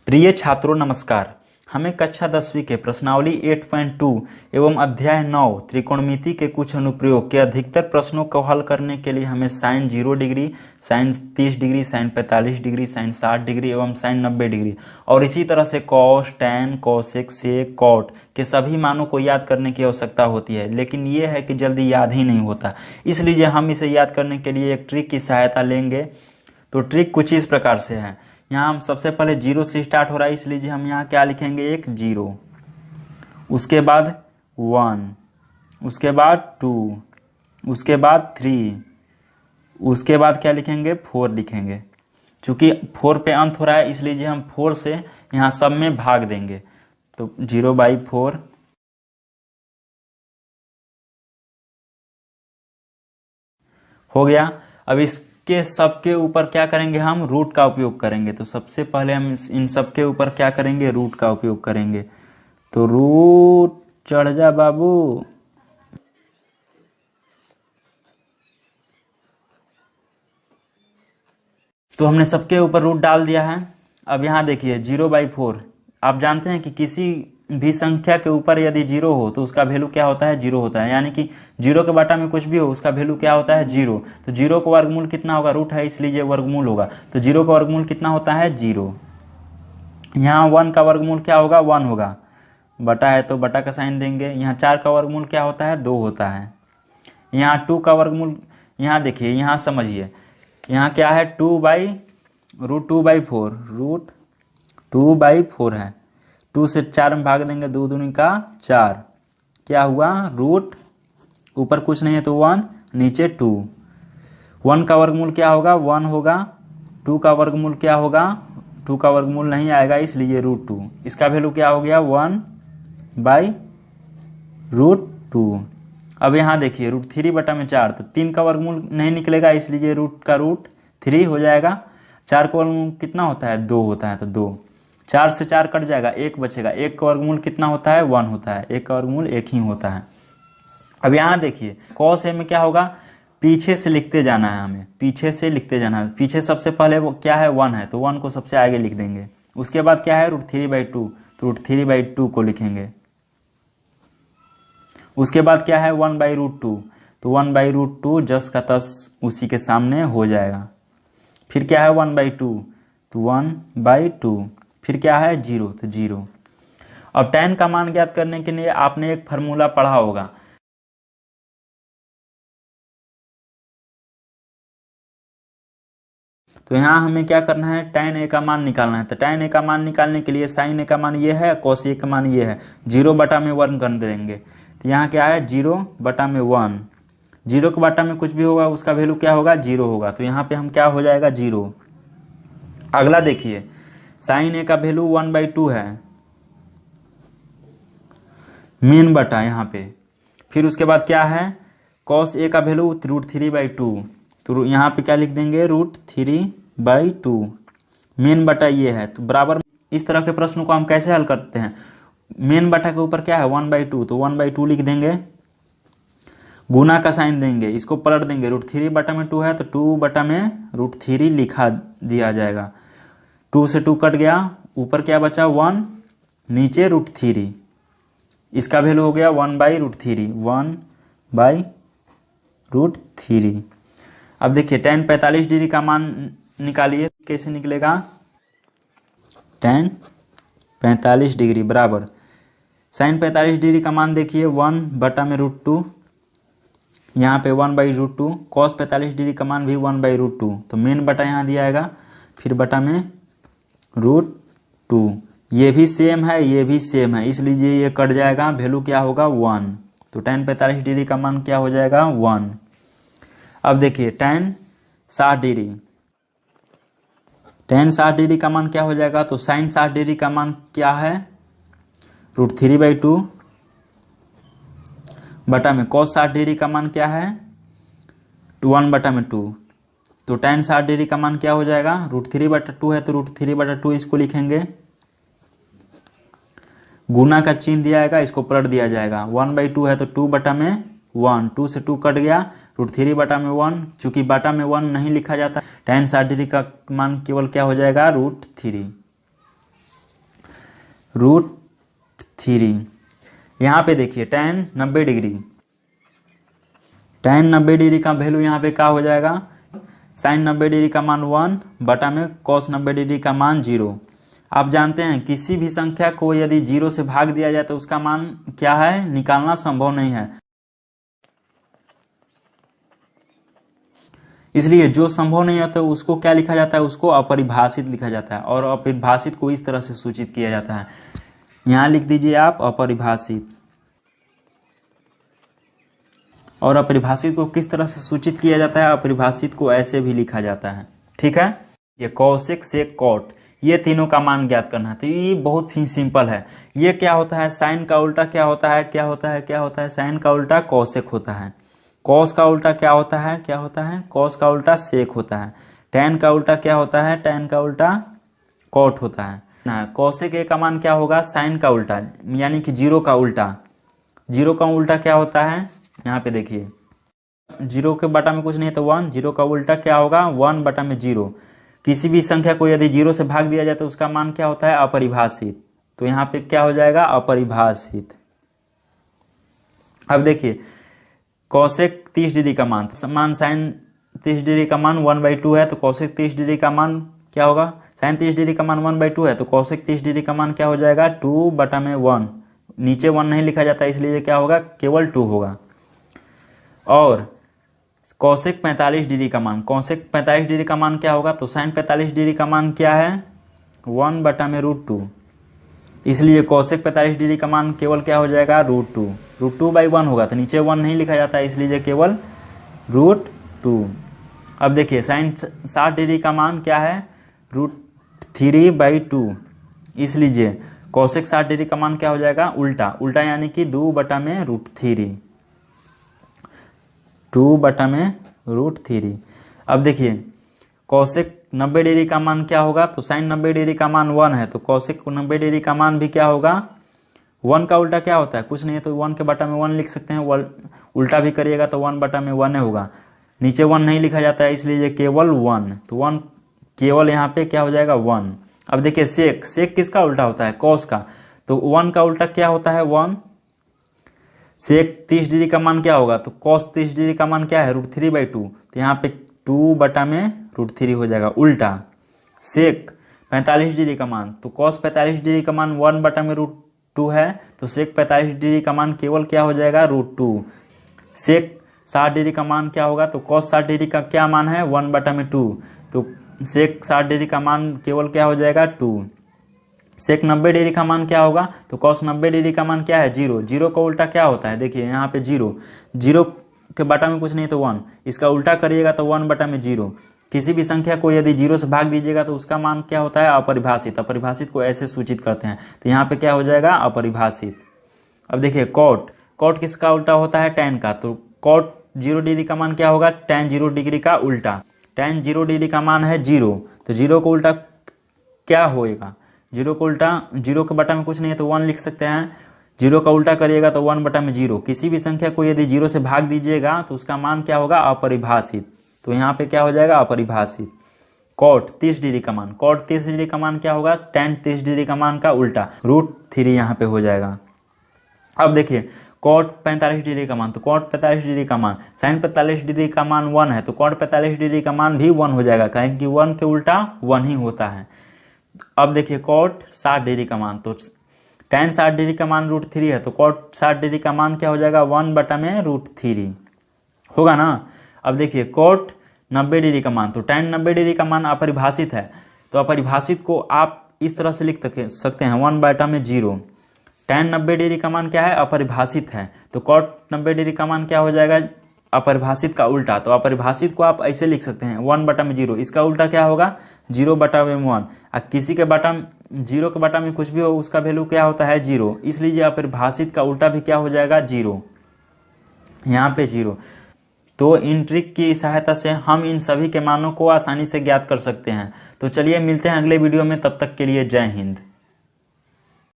प्रिय छात्रों नमस्कार। हमें कक्षा 10वीं के प्रश्नावली 8.2 एवं अध्याय 9 त्रिकोणमिति के कुछ अनुप्रयोग के अधिकतर प्रश्नों को हल करने के लिए हमें साइन 0 डिग्री, साइन 30 डिग्री, साइन 45 डिग्री, साइन 60 डिग्री एवं साइन 90 डिग्री और इसी तरह से cos, tan, cosec, sec, cot के सभी मानों को याद करने की आवश्यकता होती है, लेकिन ये है कि जल्दी याद ही नहीं होता। इसलिए हम इसे याद करने के लिए एक ट्रिक की सहायता लेंगे। तो ट्रिक कुछ इस प्रकार से है। यहाँ हम सबसे पहले 0 से स्टार्ट हो रहा है, इसलिए हम यहाँ क्या लिखेंगे, एक 0, उसके बाद 1, उसके बाद 2, उसके बाद 3, उसके बाद क्या लिखेंगे, 4 लिखेंगे। चूंकि 4 पे अंत हो रहा है इसलिए हम 4 से यहाँ सब में भाग देंगे। तो 0/4 हो गया। अब इसके सबके ऊपर क्या करेंगे, हम रूट का उपयोग करेंगे। तो सबसे पहले हम इन सबके ऊपर क्या करेंगे, रूट का उपयोग करेंगे। तो रूट चढ़ जा बाबू। तो हमने सबके ऊपर रूट डाल दिया है। अब यहाँ देखिए 0/4, आप जानते हैं कि किसी भी संख्या के ऊपर यदि 0 हो तो उसका वैल्यू क्या होता है, 0 होता है। यानी कि 0 के बटा में कुछ भी हो उसका वैल्यू क्या होता है, 0। तो 0 का वर्गमूल कितना होगा, रूट है इसलिए ये वर्गमूल होगा। तो 0 का वर्गमूल कितना होता है, 0। यहाँ 1 का वर्गमूल क्या होगा, 1 होगा। बटा है तो बटा का साइन देंगे। यहाँ 4 का वर्गमूल क्या होता है, 2 होता है। यहाँ 2 का वर्गमूल, यहाँ देखिए, यहाँ समझिए, यहाँ क्या है, 2/√2/4, रूट 2/4 है। 2 से 4 में भाग देंगे, 2 दूनी का 4, क्या हुआ, रूट ऊपर कुछ नहीं है तो 1, नीचे 2। 1 का वर्गमूल क्या होगा, 1 होगा। 2 का वर्गमूल क्या होगा, 2 का वर्गमूल नहीं आएगा इसलिए √2। इसका वैल्यू क्या हो गया, 1/√2। अब यहाँ देखिए √3/4, तो 3 का वर्गमूल नहीं निकलेगा इसलिए रूट का रूट 3 हो जाएगा। 4 का वर्गमूल कितना होता है, 2 होता है, तो 2। 4 से 4 कट जाएगा, 1 बचेगा। 1 का वर्गमूल कितना होता है, 1 होता है। 1 का वर्गमूल 1 ही होता है। अब यहाँ देखिए कॉस ए में क्या होगा, पीछे से लिखते जाना है, हमें पीछे से लिखते जाना है। पीछे सबसे पहले वो क्या है, 1 है, तो 1 को सबसे आगे लिख देंगे। उसके बाद क्या है, √3/2, तो √3/2 को लिखेंगे। उसके बाद क्या है, 1/√2, तो 1/√2 जस का तस उसी के सामने हो जाएगा। फिर क्या है 1/2, तो 1/2। फिर क्या है 0, तो 0। अब tan का मान ज्ञात करने के लिए आपने एक फार्मूला पढ़ा होगा। तो यहाँ हमें क्या करना है, tan a का मान निकालना है। तो tan a का मान निकालने के लिए sin a का मान ये है, cos a का मान ये है, 0/1 कर देंगे। तो यहाँ क्या है, 0/1। 0 के बटा में कुछ भी होगा उसका वैल्यू क्या होगा, 0 होगा। तो यहाँ पे हम क्या हो जाएगा, 0। अगला देखिए sin a का वैल्यू 1/2 है, मेन बटा यहाँ पे। फिर उसके बाद क्या है, cos a का वैल्यू √3/2, तो यहाँ पे क्या लिख देंगे, √3/2, मेन बटा ये है। तो बराबर इस तरह के प्रश्नों को हम कैसे हल करते हैं, मेन बटा के ऊपर क्या है, 1/2, तो 1/2 लिख देंगे। गुना का साइन देंगे, इसको पलट देंगे, √3/2 है तो 2/√3 लिखा दिया जाएगा। 2 से 2 कट गया, ऊपर क्या बचा, 1, नीचे √3। इसका वैल्यू हो गया 1/√3, 1/√3। अब देखिए tan 45 डिग्री का मान निकालिए, कैसे निकलेगा, tan 45 डिग्री बराबर sin 45 डिग्री का मान देखिए 1/√2, यहाँ पे 1/√2। cos 45 डिग्री का मान भी 1/√2, तो मेन बटा यहाँ दिया आएगा, फिर बटा में √2। ये भी सेम है, ये भी सेम है, इसलिए ये कट जाएगा, वैल्यू क्या होगा, 1। तो tan 45 डिग्री का मान क्या हो जाएगा, 1। अब देखिए tan 60 डिग्री, tan 60 डिग्री का मान क्या हो जाएगा, तो sin 60 डिग्री का मान क्या है, √3/2 बटा में cos 60 डिग्री का मान क्या है, 1/2। तो tan 60 डिग्री का मान क्या हो जाएगा, √3/2 है तो √3/2 इसको लिखेंगे। गुना का चिन्ह दिया जाएगा, इसको पलट दिया जाएगा। 1/2 है तो 2/1, 2 से 2 कट गया, √3/1। चूंकि बटा में 1 नहीं लिखा जाता, tan 60 डिग्री का मान केवल क्या हो जाएगा, √3। √3। यहाँ पे देखिए tan 90 डिग्री, tan 90 डिग्री का वैल्यू यहाँ पे क्या हो जाएगा, sin 90 डिग्री का मान 1 बटा में cos 90 डिग्री का मान 0। आप जानते हैं किसी भी संख्या को यदि 0 से भाग दिया जाए तो उसका मान क्या है, निकालना संभव नहीं है। इसलिए जो संभव नहीं होता तो उसको क्या लिखा जाता है, उसको अपरिभाषित लिखा जाता है, और अपरिभाषित को इस तरह से सूचित किया जाता है। यहाँ लिख दीजिए आप अपरिभाषित। और अपरिभाषित को किस तरह से सूचित किया जाता है, अपरिभाषित को ऐसे भी लिखा जाता है। ठीक है, ये कौशिक सेक कॉट, ये तीनों का मान ज्ञात करना है। तो ये बहुत ही सिंपल है। ये क्या होता है, साइन का उल्टा क्या होता है, क्या होता है, क्या होता है, साइन का उल्टा कौशिक होता है। कॉस का उल्टा क्या होता है, क्या होता है, कॉस का उल्टा सेक होता है। टैन का उल्टा क्या होता है, टैन का उल्टा कॉट होता है ना। कौशिक ए का मान क्या होगा, साइन का उल्टा, यानी कि 0 का उल्टा। 0 का उल्टा क्या होता है, यहाँ पे देखिए 0 के बटा में कुछ नहीं है तो 1, 0 का उल्टा क्या होगा 1 बटा में 0। किसी भी संख्या को यदि 0 से भाग दिया जाए तो उसका मान क्या होता है, अपरिभाषित। तो यहाँ पे क्या हो जाएगा, अपरिभाषित। अब देखिए कौशिक 30 डिग्री का मान साइन 30 डिग्री का मान 1/2 है, तो कौशिक 30 डिग्री का मान क्या होगा, साइन 30 डिग्री का मान 1/2 है, तो कौशिक 30 डिग्री का मान क्या हो जाएगा 2 बटा में 1। नीचे 1 नहीं लिखा जाता इसलिए क्या होगा, केवल 2 होगा। और कौशिक 45 डिग्री का मान, कौशिक 45 डिग्री का मान क्या होगा, तो साइन 45 डिग्री का मान क्या है 1 बटा में √2। इसलिए कौशिक 45 डिग्री का मान केवल क्या हो जाएगा √2। √2/1 होगा, तो नीचे 1 नहीं लिखा जाता इसलिए केवल √2। अब देखिए साइन 60 डिग्री का मान क्या है √3/2। इसलिए कौशिक 60 डिग्री का मान क्या हो जाएगा, उल्टा, उल्टा यानी कि 2 बटा में √3, 2 बटा में √3। अब देखिए कौशिक 90 डिग्री का मान क्या होगा, तो साइन 90 डिग्री का मान 1 है, तो कौशिक 90 डिग्री का मान भी क्या होगा, 1 का उल्टा क्या होता है, कुछ नहीं है, तो 1 के बटा में 1 लिख सकते हैं। उल्टा भी करिएगा तो 1 बटा में 1 होगा, नीचे 1 नहीं लिखा जाता है इसलिए केवल 1, तो 1 केवल यहाँ पे क्या हो जाएगा 1। अब देखिए सेक, सेक किसका उल्टा होता है, कॉस का, तो 1 का उल्टा क्या होता है 1। सेक 30 डिग्री का मान क्या होगा, तो कॉस 30 डिग्री का मान क्या है √3/2, तो यहाँ पे 2 बटा में √3 हो जाएगा उल्टा। सेक 45 डिग्री का मान, तो कॉस 45 डिग्री का मान 1 बटा में √2 है, तो सेक 45 डिग्री का मान केवल क्या हो जाएगा √2। सेक 60 डिग्री का मान क्या होगा, तो कॉस 60 डिग्री का क्या मान है 1 बटा में 2, तो सेक 60 डिग्री का मान केवल क्या हो जाएगा 2। सेक 90 डिग्री का मान क्या होगा, तो कॉस 90 डिग्री का मान क्या है 0। 0 का उल्टा क्या होता है, देखिए यहाँ पे 0, 0 के बटा में कुछ नहीं तो 1, इसका उल्टा करिएगा तो 1 बटा में 0। किसी भी संख्या को यदि 0 से भाग दीजिएगा तो उसका मान क्या होता है, अपरिभाषित। अपरिभाषित को ऐसे सूचित करते हैं, तो यहाँ पे क्या हो जाएगा अपरिभाषित। अब देखिए कॉट, कॉट किसका उल्टा होता है, टैन का, तो कॉट 0 डिग्री का मान क्या होगा, टैन 0 डिग्री का उल्टा। टैन 0 डिग्री का मान है 0, तो 0 को उल्टा क्या होएगा, 0 को उल्टा 0 के बटा में कुछ नहीं है तो 1 लिख सकते हैं। 0 का उल्टा करिएगा तो 1 बटा में 0। किसी भी संख्या को यदि 0 से भाग दीजिएगा तो उसका मान क्या होगा, अपरिभाषित। तो यहाँ पे क्या हो जाएगा अपरिभाषित। कॉट 30 डिग्री का मान, कॉट 30 डिग्री का मान क्या होगा, टैन 30 डिग्री का मान का उल्टा √3 यहाँ पे हो जाएगा। अब देखिए कॉट 45 डिग्री का मान, तो कॉट 45 डिग्री का मान, साइन 45 डिग्री का मान 1 है, तो कॉट 45 डिग्री का मान भी 1 हो जाएगा, कहें कि 1 के उल्टा 1 ही होता है। अब देखिए कॉट 60 डिग्री का मान, तो टैन 60 डिग्री का मान √3 है, तो कॉट 60 डिग्री का मान क्या हो जाएगा 1 बटा में √3 होगा ना। अब देखिए कॉट 90 डिग्री का मान, तो टैन 90 डिग्री का मान अपरिभाषित है, तो अपरिभाषित को आप इस तरह से लिख सकते हैं 1 बटा में 0। टैन 90 डिग्री का मान क्या है, अपरिभाषित है, तो कॉट 90 डिग्री का मान क्या हो जाएगा, अपरिभाषित का उल्टा। तो अपरिभाषित को आप ऐसे लिख सकते हैं 1 बटा में 0, इसका उल्टा क्या होगा 0 बटा में 1। किसी के बटा 0 के बटा में कुछ भी हो उसका वैल्यू क्या होता है 0, इसलिए अपरिभाषित का उल्टा भी क्या हो जाएगा 0, यहाँ पे 0। तो इन ट्रिक की सहायता से हम इन सभी के मानों को आसानी से ज्ञात कर सकते हैं। तो चलिए मिलते हैं अगले वीडियो में, तब तक के लिए जय हिंद।